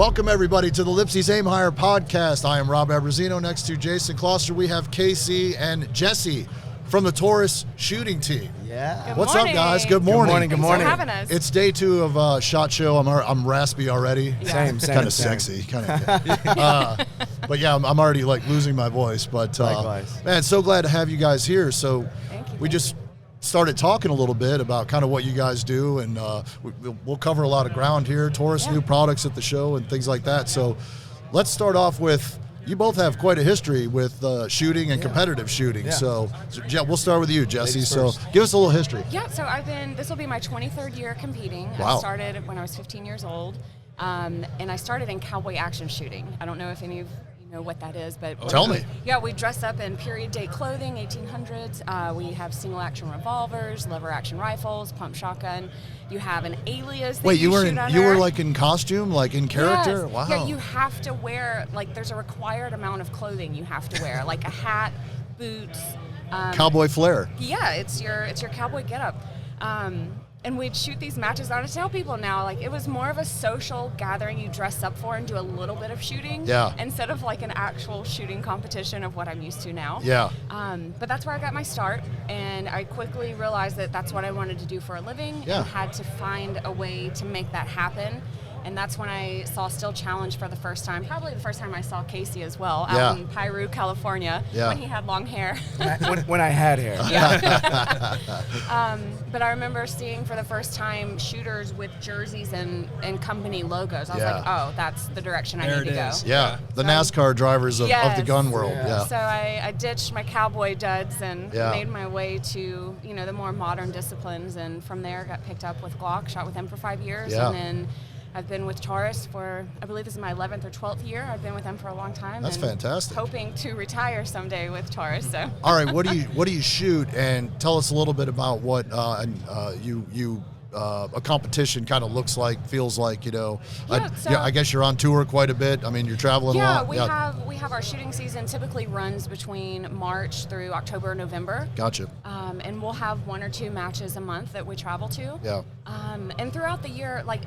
Welcome, everybody, to the LIPSEY'S Aim Higher podcast. I am Rob Abruzzino. Next to Jason Kloster, we have KC and Jessie from the Taurus shooting team. Yeah. What's up, guys? Good morning. Good morning. Thanks for having us. It's day 2 of SHOT Show. I'm raspy already. Same. Kind of sexy. But yeah, I'm already like losing my voice. But Likewise. man, so glad to have you guys here. So Thank you. we just started talking a little bit about kind of what you guys do, and we'll cover a lot of ground here. Taurus new products at the show and things like that. So let's start off with, you both have quite a history with shooting and competitive shooting. Yeah. So we'll start with you, Jessie. Ladies So first. give us a little history. Yeah, so this will be my 23rd year competing. Wow. I started when I was 15 years old, and I started in cowboy action shooting. I don't know if any of you know what that is, but Tell me. Yeah, we dress up in period date clothing, 1800s. We have single action revolvers, lever action rifles, pump shotgun. You have an alias that Wait, you were shoot under. you were like in costume, like in character? Yes. Wow. Yeah, you have to wear, like, there's a required amount of clothing you have to wear, like a hat, boots. Cowboy flair. Yeah, it's your cowboy getup. And we'd shoot these matches. I tell people now, like, it was more of a social gathering you dress up for and do a little bit of shooting. Yeah. Instead of like an actual shooting competition of what I'm used to now. Yeah. But that's where I got my start, and I quickly realized that that's what I wanted to do for a living. Yeah. And had to find a way to make that happen. And that's when I saw Still Challenge for the first time. Probably the first time I saw KC as well, out in Piru, California, when he had long hair. When I had hair. But I remember seeing for the first time shooters with jerseys and company logos. I was like, oh, that's the direction I need to go. Yeah, the NASCAR drivers of the gun world. Yeah. So I ditched my cowboy duds and Yeah. made my way to, the more modern disciplines. And from there, got picked up with Glock, shot with them for 5 years. Yeah. And then I've been with Taurus for, I believe this is my 11th or 12th year. I've been with them for a long time. That's and fantastic. Hoping to retire someday with Taurus. So. All right, what do you shoot? And tell us a little bit about what a competition kind of looks like, feels like. I guess you're on tour quite a bit. I mean, you're traveling a lot. We have our shooting season typically runs between March through October, November. Gotcha. And we'll have 1 or 2 matches a month that we travel to. Yeah. And throughout the year, like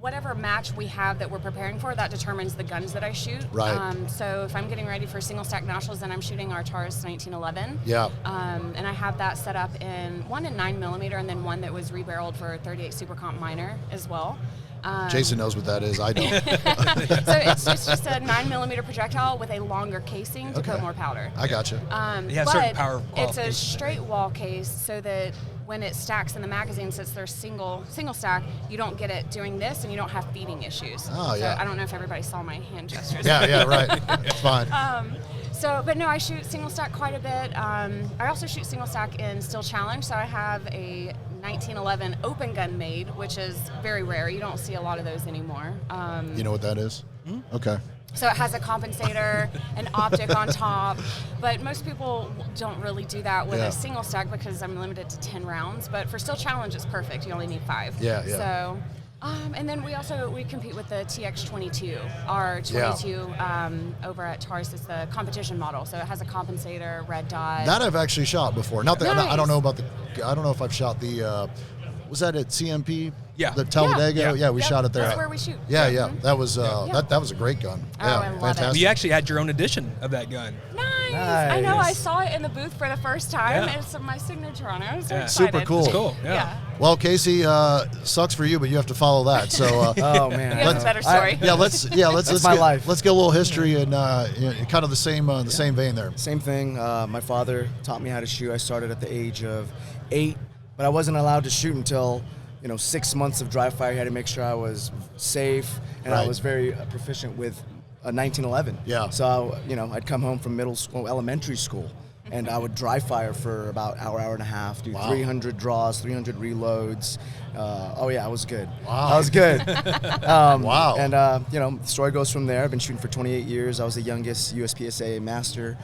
whatever match we have that we're preparing for, that determines the guns that I shoot. Right. So if I'm getting ready for single stack nationals, then I'm shooting our Taurus 1911. Yeah. And I have that set up in one in 9mm, and then one that was rebarreled for 38 Super Comp Minor as well. Jason knows what that is. I don't. So it's just a 9mm projectile with a longer casing to put more powder. I gotcha. have certain power it's a qualifications. straight wall case, so that when it stacks in the magazine, since they're single stack, you don't get it doing this, and you don't have feeding issues. Oh, yeah. So I don't know if everybody saw my hand gestures. Yeah, right. It's fine. But no, I shoot single stack quite a bit. I also shoot single stack in Still Challenge, so I have a 1911 open gun made, which is very rare. You don't see a lot of those anymore. You know what that is? Okay. So it has a compensator, an optic on top, but most people don't really do that with a single stack because I'm limited to 10 rounds. But for Still Challenge, it's perfect. You only need 5. Yeah. So, and then we compete with the TX22, our 22 over at Taurus. It's the competition model, so it has a compensator, red dot. That I've actually shot before. Not that Nice. I don't know about I don't know if I've shot the. Was that at CMP? Yeah. The Talladega? Yeah, we shot it there. That's where we shoot. Yeah. Mhm. That was that was a great gun. Oh, Yeah, I love it. fantastic. You actually had your own edition of that gun. Nice. I know. I Nice. saw it in the booth for the first time. Yeah. It's my signature on it. I was so Yeah. excited. Super cool. It's cool. Yeah. Well, Casey, sucks for you, but you have to follow that. So Oh man. You have a better story. let's my get, life. Let's get a little history and kind of the same vein there. Same thing. My father taught me how to shoot. I started at the age of 8, but I wasn't allowed to shoot until 6 months of dry fire. I had to make sure I was safe, and I Right. was very proficient with a 1911. Yeah. So I'd come home from elementary school, and I would dry fire for about hour and a half, do 300 draws, 300 reloads. I was good. Wow. I was good. Wow. And the story goes from there. I've been shooting for 28 years. I was the youngest USPSA master.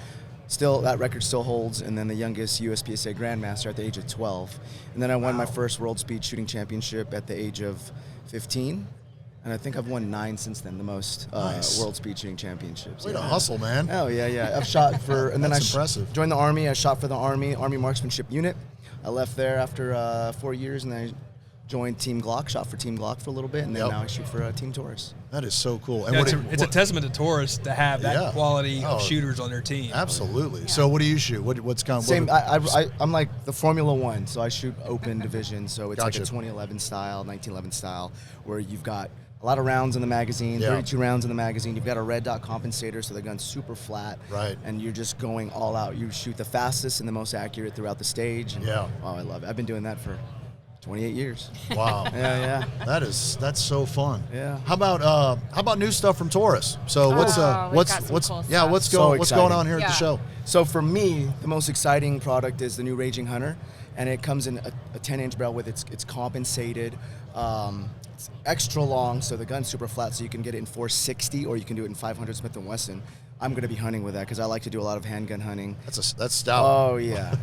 Still, that record still holds, and then the youngest USPSA Grandmaster at the age of 12. And then I won my first World Speed Shooting Championship at the age of 15. And I think I've won 9 since then, the most Nice. World Speed Shooting Championships. Way to hustle, man. Oh, yeah. I've shot for, and then That's impressive. joined the Army. I shot for the Army Marksmanship Unit. I left there after 4 years, and I joined Team Glock, shot for Team Glock for a little bit, and then now I shoot for Team Taurus. That is so cool. And it's a testament to Taurus to have that quality of shooters on their team. Absolutely. So what do you shoot? What's kind of same? I'm like the Formula One, so I shoot open division. So it's like a 2011 style, 1911 style, where you've got a lot of rounds in the magazine, 32 rounds in the magazine. You've got a red dot compensator, so the gun's super flat. Right. And you're just going all out. You shoot the fastest and the most accurate throughout the stage. And, oh, I love it. I've been doing that for 28 years. Wow. Yeah. That's so fun. Yeah. How about new stuff from Taurus? So what's going on here at the show? So for me, the most exciting product is the new Raging Hunter, and it comes in a 10-inch barrel with it's compensated. It's extra long, so the gun's super flat, so you can get it in 460 or you can do it in 500 Smith & Wesson. I'm going to be hunting with that because I like to do a lot of handgun hunting. That's stout. Oh, yeah.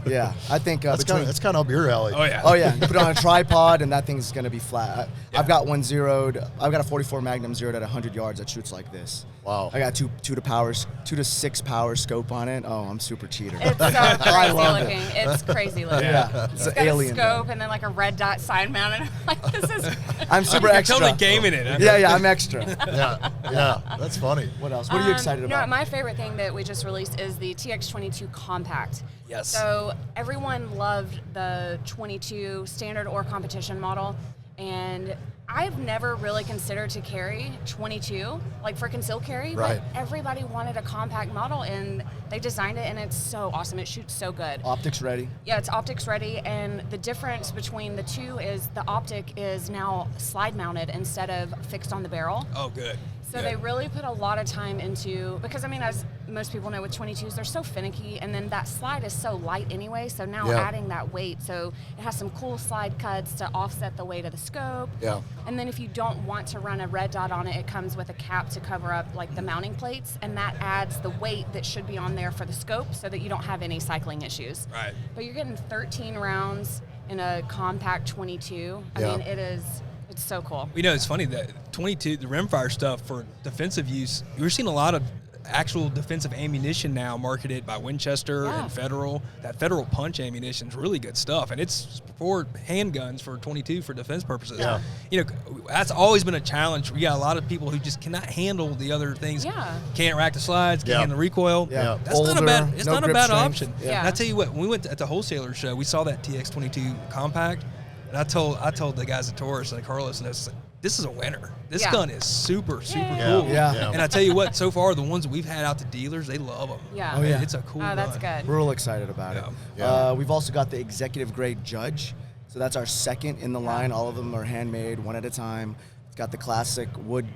I think that's kind of up your alley. Oh, yeah. You put it on a tripod, and that thing's going to be flat. I've got one zeroed. I've got a 44 Magnum zeroed at 100 yards that shoots like this. Wow. I got 2 to 6 power scope on it. Oh, I'm super cheater. It's so crazy looking. It's crazy looking. Yeah. It's got alien. A scope and then like a red dot side mount. And I'm like, this is. I'm super extra. You're totally gaming it. Yeah, I'm extra. Yeah. That's funny. What else? What are you excited about? No, my favorite thing that we just released is the TX22 Compact. Yes. So everyone loved the 22 standard or competition model, and I've never really considered to carry 22, like for concealed carry, but everybody wanted a compact model, and they designed it, and it's so awesome. It shoots so good. Optics ready. Yeah, it's optics ready, and the difference between the two is the optic is now slide mounted instead of fixed on the barrel. Oh, good. So they really put a lot of time into, because I mean, as most people know with 22s, they're so finicky, and then that slide is so light anyway, so now adding that weight, so it has some cool slide cuts to offset the weight of the scope. Yeah. And then if you don't want to run a red dot on it, it comes with a cap to cover up like the mounting plates, and that adds the weight that should be on there for the scope so that you don't have any cycling issues. Right. But you're getting 13 rounds in a compact 22. I mean, it's so cool. You know, it's funny that 22, the rimfire stuff for defensive use, we're seeing a lot of actual defensive ammunition now marketed by Winchester and Federal. That Federal punch ammunition is really good stuff, and it's for handguns for 22 for defense purposes. Yeah. You know, that's always been a challenge. We got a lot of people who just cannot handle the other things. Yeah. Can't rack the slides, can't handle the recoil. Yeah. That's not a bad. It's not a bad option. Yeah. And I tell you what, when we went at the wholesaler show, we saw that TX22 compact. And I told the guys at Taurus and Carlos, and this is a winner. This gun is super cool. Yeah. And I tell you what, so far the ones that we've had out to dealers, they love them. Yeah. Oh, yeah. It's a cool gun. That's good. We're real excited about it. Yeah. We've also got the executive grade Judge. So that's our second in the line. All of them are handmade, one at a time. It's got the classic wood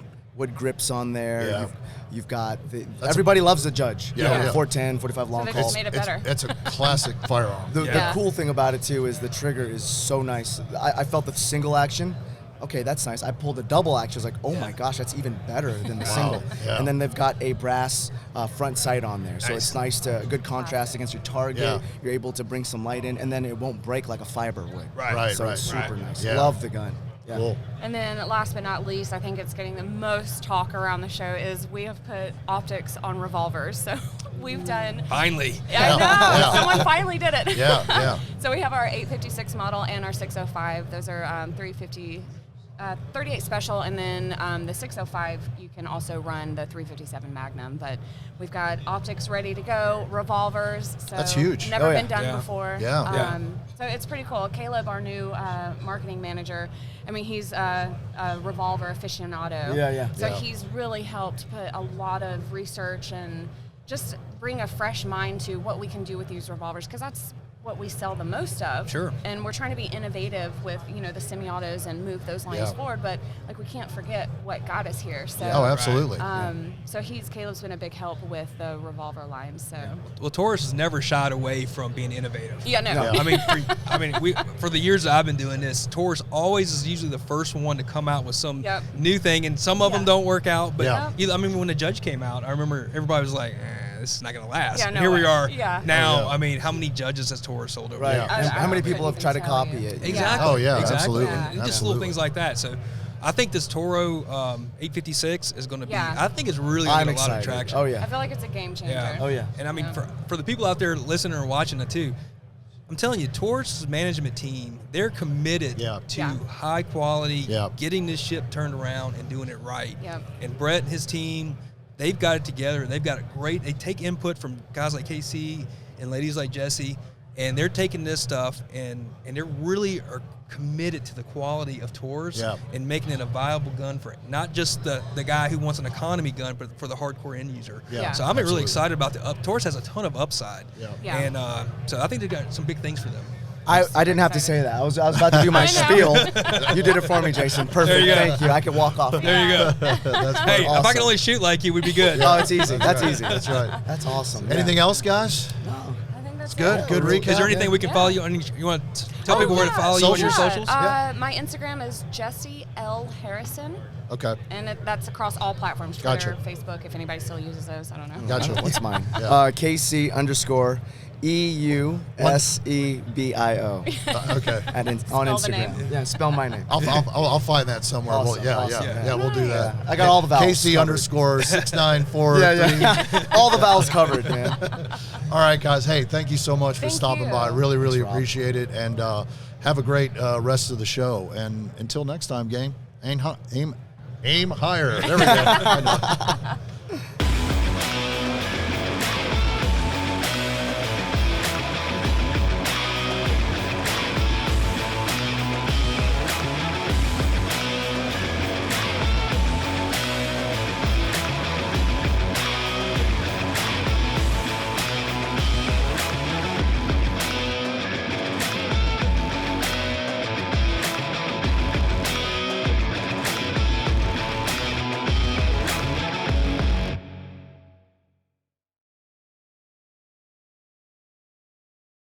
grips on there. Yeah. You've got everybody loves the Judge. Yeah. 410, 45 long they call. just made it better. It's a classic firearm. The cool thing about it too is the trigger is so nice. I felt the single action. Okay, that's nice. I pulled a double action. I was like, oh my gosh, that's even better than the single. Yeah. And then they've got a brass front sight on there. So it's nice to good contrast against your target. Yeah. You're able to bring some light in, and then it won't break like a fiber would. Right. So it's super nice. Yeah. Love the gun. Yeah. Cool. And then last but not least, I think it's getting the most talk around the show is we have put optics on revolvers. So we've done. Finally. I know. Someone finally did it. Yeah. So we have our 856 model and our 605. Those are 38 special, and then the 605 you can also run the 357 Magnum. But we've got optics ready to go, revolvers. So That's huge. Never been done before. Yeah. So it's pretty cool. Caleb, our new marketing manager, I mean, he's a revolver aficionado. Yeah. So he's really helped put a lot of research and just bring a fresh mind to what we can do with these revolvers, because that's what we sell the most of. Sure. And we're trying to be innovative with, the semi-autos and move those lines forward, but like we can't forget what got us here. So absolutely. so Caleb's been a big help with the revolver line. So Well, Taurus has never shied away from being innovative. yeah, no. For the years that I've been doing this, Taurus always is usually the first one to come out with some new thing, and some of them don't work out. But when the Judge came out, I remember everybody was like, this is not going to last. Yeah, and no here we way. are now. I mean, how many Judges has Taurus sold over? Right. the years? And how many people have tried to couldn't even copy tell it? you. Exactly. Oh, yeah, exactly. absolutely. Yeah. Just little Absolutely. things like that. So I think this Toro 856 is going to be, I think it's really I'm going to get a lot of excited. traction. Oh, I yeah. feel like it's a game changer. Yeah. Oh, yeah. And I mean, for the people out there listening or watching it too, I'm telling you, Taurus' management team, they're committed to high quality, getting this ship turned around and doing it right. And Brett and his team, they've got it together. They've got it great. They take input from guys like KC and ladies like Jessie, and they're taking this stuff and they really are committed to the quality of Taurus and making it a viable gun for not just the guy who wants an economy gun, but for the hardcore end user. So I'm really excited about Taurus has a ton of upside. And so I think they've got some big things for them. I didn't have to say that. I was about to do my spiel. You did it for me, Jason. Perfect. Thank you. I can walk off. There you go. Hey, awesome. if I can only shoot like you, we'd be good. Oh, it's easy. That's easy. That's right. That's awesome. Anything else, guys? No. That's good. Good recap. Is there anything we can follow you on? You want to tell people where to follow you on your socials? My Instagram is Jessie L. Harrison. Okay. And that's across all platforms, Twitter, Facebook, if anybody still uses those, I don't know. Gotcha. What's mine? KC_EUSEBIO. Okay. On Instagram. Yeah, spell my name. I'll find that somewhere. Awesome, Yeah, we'll do that. I got all the vowels. KC_6943. All the vowels covered, man. All right, guys. Hey, thank you so much for Thank stopping you. by. Really, really Thanks, Rob. appreciate it. And have a great rest of the show. And until next time, gang, aim higher. There we go.